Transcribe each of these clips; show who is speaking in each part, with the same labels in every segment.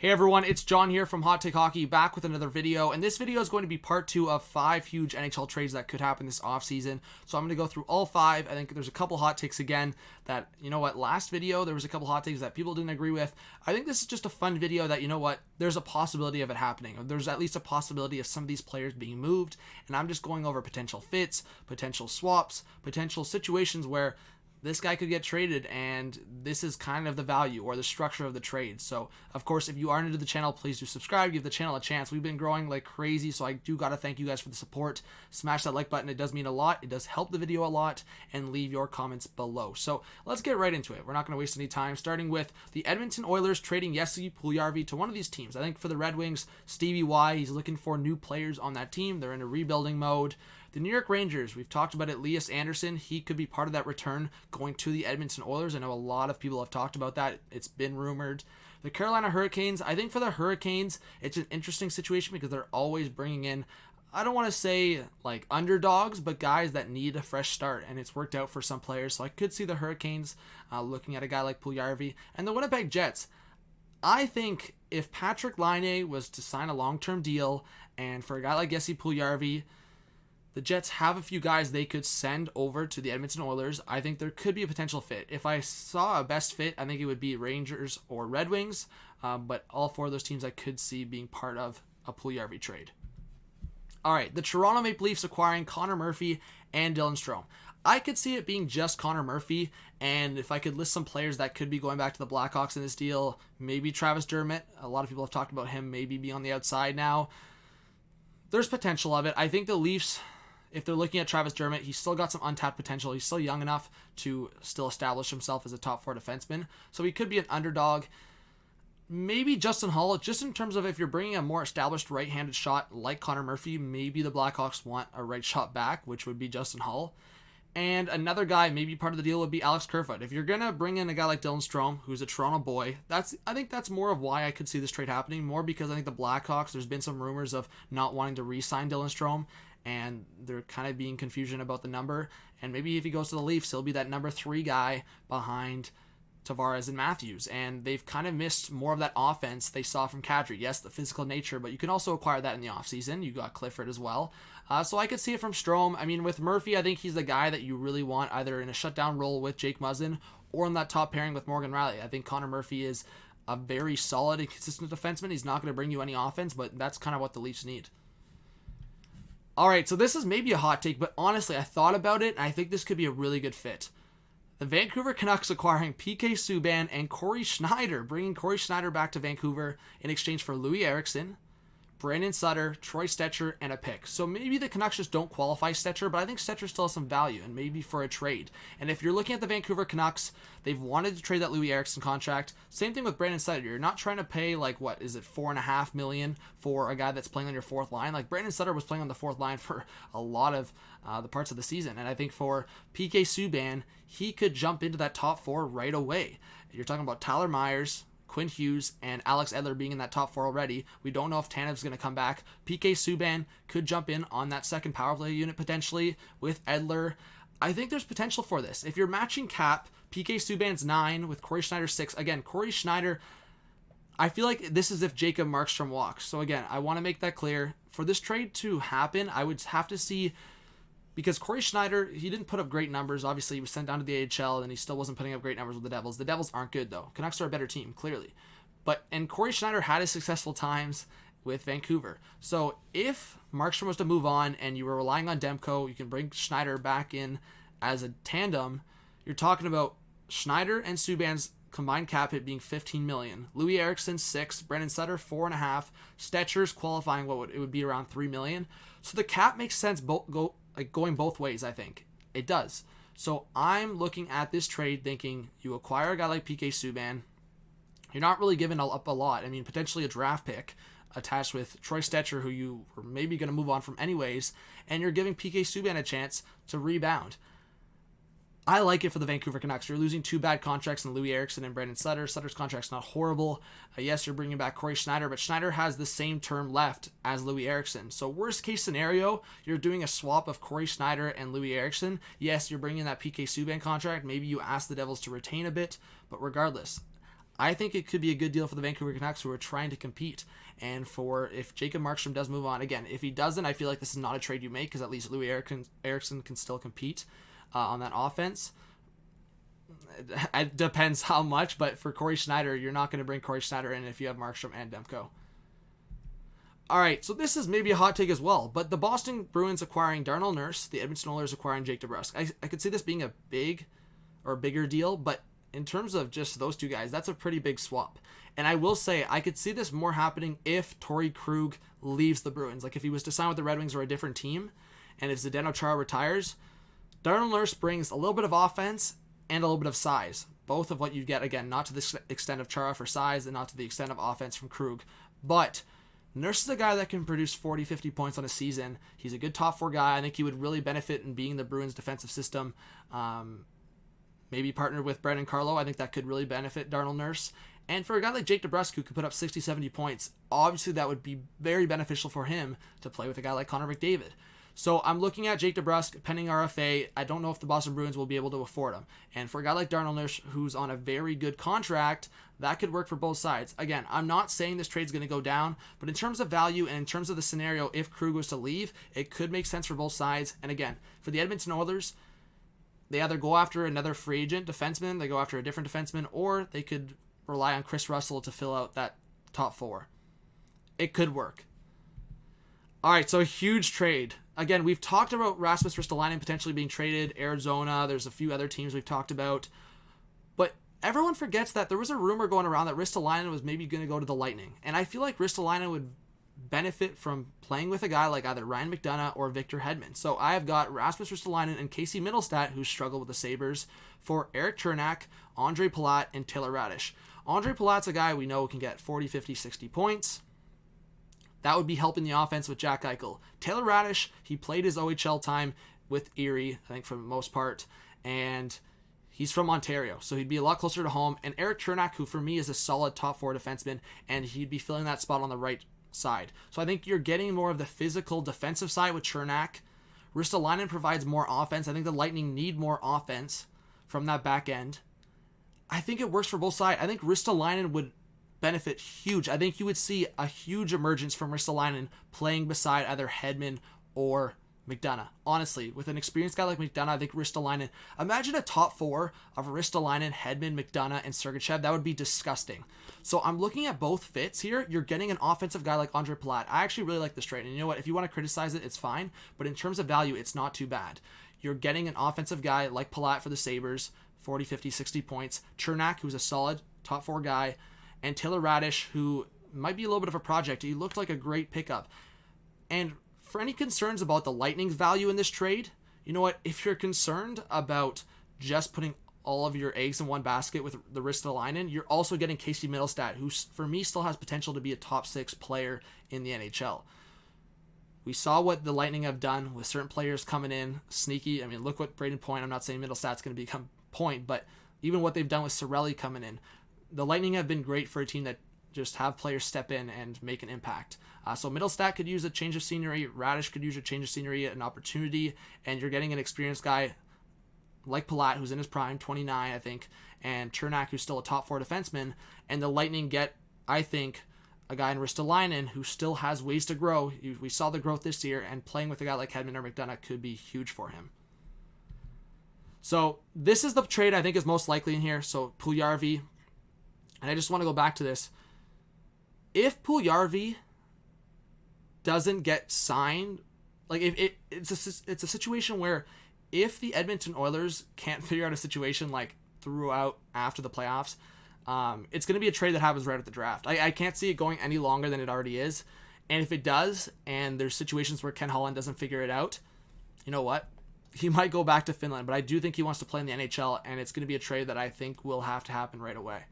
Speaker 1: Hey everyone, it's John here from Hot Take Hockey, back with another video, and this video is going to be part 2 of 5 huge NHL trades that could happen this offseason. So I'm going to go through all 5. I think there's a couple hot takes again that, you know what, last video there was a couple hot takes that people didn't agree with. I think this is just a fun video that, you know what, there's a possibility of it happening. There's at least a possibility of some of these players being moved, and I'm just going over potential fits, potential swaps, potential situations where this guy could get traded, and this is kind of the value or the structure of the trade. So, of course, if you are new to the channel, please do subscribe. Give the channel a chance. We've been growing like crazy, so I do got to thank you guys for the support. Smash that like button. It does mean a lot. It does help the video a lot, and leave your comments below. So, let's get right into it. We're not going to waste any time, starting with the Edmonton Oilers trading Jesse Puljujärvi to one of these teams. I think for the Red Wings, Stevie Y, he's looking for new players on that team. They're in a rebuilding mode. The New York Rangers, we've talked about it, Elias Anderson, he could be part of that return going to the Edmonton Oilers. I know a lot of people have talked about that. It's been rumored. The Carolina Hurricanes, I think for the Hurricanes, it's an interesting situation because they're always bringing in, I don't want to say like underdogs, but guys that need a fresh start, and it's worked out for some players. So I could see the Hurricanes looking at a guy like Puljujärvi. And the Winnipeg Jets, I think if Patrik Laine was to sign a long-term deal, and for a guy like Jesse Puljujärvi, the Jets have a few guys they could send over to the Edmonton Oilers. I think there could be a potential fit. If I saw a best fit, I think it would be Rangers or Red Wings. But all 4 of those teams I could see being part of a Puljujärvi trade. All right, the Toronto Maple Leafs acquiring Connor Murphy and Dylan Strome. I could see it being just Connor Murphy, and if I could list some players that could be going back to the Blackhawks in this deal, maybe Travis Dermott. A lot of people have talked about him maybe being on the outside now. There's potential of it. I think the Leafs, if they're looking at Travis Dermott, he's still got some untapped potential. He's still young enough to still establish himself as a top 4 defenseman. So he could be an underdog. Maybe Justin Holl, just in terms of if you're bringing a more established right-handed shot like Connor Murphy, maybe the Blackhawks want a right shot back, which would be Justin Holl. And another guy, maybe part of the deal would be Alex Kerfoot. If you're going to bring in a guy like Dylan Strome, who's a Toronto boy, I think that's more of why I could see this trade happening. More because I think the Blackhawks, there's been some rumors of not wanting to re-sign Dylan Strome, and they're kind of being confusion about the number. And maybe if he goes to the Leafs, he'll be that number 3 guy behind Tavares and Matthews. And they've kind of missed more of that offense they saw from Kadri. Yes, the physical nature, but you can also acquire that in the offseason. You got Clifford as well. So I could see it from Strome. I mean, with Murphy, I think he's the guy that you really want either in a shutdown role with Jake Muzzin or in that top pairing with Morgan Riley. I think Connor Murphy is a very solid and consistent defenseman. He's not going to bring you any offense, but that's kind of what the Leafs need. All right, so this is maybe a hot take, but honestly, I thought about it, and I think this could be a really good fit. The Vancouver Canucks acquiring PK Subban and Corey Schneider, bringing Corey Schneider back to Vancouver in exchange for Louis Eriksson, Brandon Sutter, Troy Stecher, and a pick. So maybe the Canucks just don't qualify Stecher, but I think Stecher still has some value, and maybe for a trade. And if you're looking at the Vancouver Canucks, they've wanted to trade that Louis Eriksson contract. Same thing with Brandon Sutter. You're not trying to pay, like, what is it, $4.5 million for a guy that's playing on your 4th line. Like, Brandon Sutter was playing on the 4th line for a lot of the parts of the season. And I think for PK Subban, he could jump into that top 4 right away. You're talking about Tyler Myers, Quinn Hughes, and Alex Edler being in that top 4 already. We don't know if Tanev's going to come back. PK Subban could jump in on that second power play unit potentially with Edler. I think there's potential for this. If you're matching cap, PK Subban's 9 with Corey Schneider 6. Again, Corey Schneider, I feel like this is if Jacob Markstrom walks. So again, I want to make that clear. For this trade to happen, I would have to see, because Corey Schneider, he didn't put up great numbers. Obviously, he was sent down to the AHL, and he still wasn't putting up great numbers with the Devils. The Devils aren't good, though. Canucks are a better team, clearly. And Corey Schneider had his successful times with Vancouver. So if Markstrom was to move on and you were relying on Demko, you can bring Schneider back in as a tandem. You're talking about Schneider and Subban's combined cap hit being $15 million. Louis Eriksson 6, Brandon Sutter 4.5, Stetcher's qualifying it would be around $3 million. So the cap makes sense going both ways, I think. It does. So I'm looking at this trade thinking you acquire a guy like PK Subban. You're not really giving up a lot. I mean, potentially a draft pick attached with Troy Stecher, who you were maybe going to move on from anyways, and you're giving PK Subban a chance to rebound. I like it for the Vancouver Canucks. You're losing 2 bad contracts in Louis Eriksson and Brandon Sutter. Sutter's contract's not horrible. Yes, you're bringing back Corey Schneider, but Schneider has the same term left as Louis Eriksson. So worst case scenario, you're doing a swap of Corey Schneider and Louis Eriksson. Yes, you're bringing that PK Subban contract. Maybe you ask the Devils to retain a bit, but regardless, I think it could be a good deal for the Vancouver Canucks, who are trying to compete. And for if Jacob Markstrom does move on, again, if he doesn't, I feel like this is not a trade you make, because at least Louis Eriksson can still compete on that offense. It depends how much, but for Corey Schneider, you're not going to bring Corey Schneider in if you have Markstrom and Demko. All right, so this is maybe a hot take as well, but the Boston Bruins acquiring Darnell Nurse, the Edmonton Oilers acquiring Jake DeBrusk. I could see this being a bigger deal, but in terms of just those two guys, that's a pretty big swap. And I will say, I could see this more happening if Torrey Krug leaves the Bruins. Like if he was to sign with the Red Wings or a different team, and if Zdeno Chara retires, Darnell Nurse brings a little bit of offense and a little bit of size. Both of what you get, again, not to the extent of Chara for size and not to the extent of offense from Krug. But Nurse is a guy that can produce 40, 50 points on a season. He's a good top 4 guy. I think he would really benefit in being the Bruins defensive system. Maybe partnered with Brandon Carlo. I think that could really benefit Darnell Nurse. And for a guy like Jake DeBrusk, who could put up 60, 70 points, obviously that would be very beneficial for him to play with a guy like Connor McDavid. So I'm looking at Jake DeBrusk, pending RFA. I don't know if the Boston Bruins will be able to afford him. And for a guy like Darnell Nurse, who's on a very good contract, that could work for both sides. Again, I'm not saying this trade's going to go down, but in terms of value and in terms of the scenario, if Krug was to leave, it could make sense for both sides. And again, for the Edmonton Oilers, they either go after another free agent defenseman, they go after a different defenseman, or they could rely on Chris Russell to fill out that top 4. It could work. All right, so a huge trade. Again, we've talked about Rasmus Ristolainen potentially being traded, Arizona, there's a few other teams we've talked about, but everyone forgets that there was a rumor going around that Ristolainen was maybe going to go to the Lightning, and I feel like Ristolainen would benefit from playing with a guy like either Ryan McDonough or Victor Hedman. So I have got Rasmus Ristolainen and Casey Mittelstadt, who struggle with the Sabres, for Erik Chernak, Andre Palat, and Taylor Radish. Andre Palat's a guy we know can get 40, 50, 60 points. That would be helping the offense with Jack Eichel. Taylor Radish, he played his OHL time with Erie, I think for the most part, and he's from Ontario, so he'd be a lot closer to home. And Erik Chernak, who for me is a solid top 4 defenseman, and he'd be filling that spot on the right side. So I think you're getting more of the physical defensive side with Chernak. Ristolainen provides more offense. I think the Lightning need more offense from that back end. I think it works for both sides. I think Ristolainen would benefit huge. I think you would see a huge emergence from Ristolainen playing beside either Hedman or McDonough. Honestly, with an experienced guy like McDonough, I think Ristolainen, imagine a top 4 of Ristolainen, Hedman, McDonough, and Sergachev. That would be disgusting. So I'm looking at both fits here. You're getting an offensive guy like Andre Palat. I actually really like this trade. And you know what? If you want to criticize it, it's fine. But in terms of value, it's not too bad. You're getting an offensive guy like Palat for the Sabres, 40, 50, 60 points. Chernak, who's a solid top 4 guy. And Taylor Radish, who might be a little bit of a project. He looked like a great pickup. And for any concerns about the Lightning's value in this trade, you know what? If you're concerned about just putting all of your eggs in one basket with the Ristolainen, you're also getting Casey Mittelstadt, who for me still has potential to be a top 6 player in the NHL. We saw what the Lightning have done with certain players coming in sneaky. I mean, look what Braden Point, I'm not saying Mittelstadt's going to become Point, but even what they've done with Cirelli coming in. The Lightning have been great for a team that just have players step in and make an impact. So Mittelstadt could use a change of scenery. Radish could use a change of scenery, an opportunity, and you're getting an experienced guy like Palat, who's in his prime, 29, I think, and Chernak, who's still a top 4 defenseman. And the Lightning get, I think, a guy in Ristolainen who still has ways to grow. We saw the growth this year, and playing with a guy like Hedman or McDonough could be huge for him. So this is the trade I think is most likely in here. So PULJUJARVI, and I just want to go back to this. If PULJUJARVI doesn't get signed, like it's a situation where if the Edmonton Oilers can't figure out a situation like throughout after the playoffs, it's going to be a trade that happens right at the draft. I can't see it going any longer than it already is. And if it does, and there's situations where Ken Holland doesn't figure it out, you know what? He might go back to Finland, but I do think he wants to play in the NHL, and it's going to be a trade that I think will have to happen right away.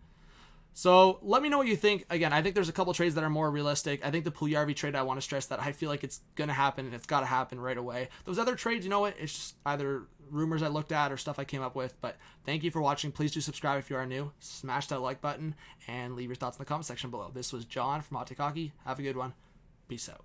Speaker 1: So let me know what you think. Again, I think there's a couple trades that are more realistic. I think the PULJUJARVI trade, I want to stress that I feel like it's going to happen, and it's got to happen right away. Those other trades, you know what? It's just either rumors I looked at or stuff I came up with. But thank you for watching. Please do subscribe if you are new. Smash that like button and leave your thoughts in the comment section below. This was John from Hot Take Hockey. Have a good one. Peace out.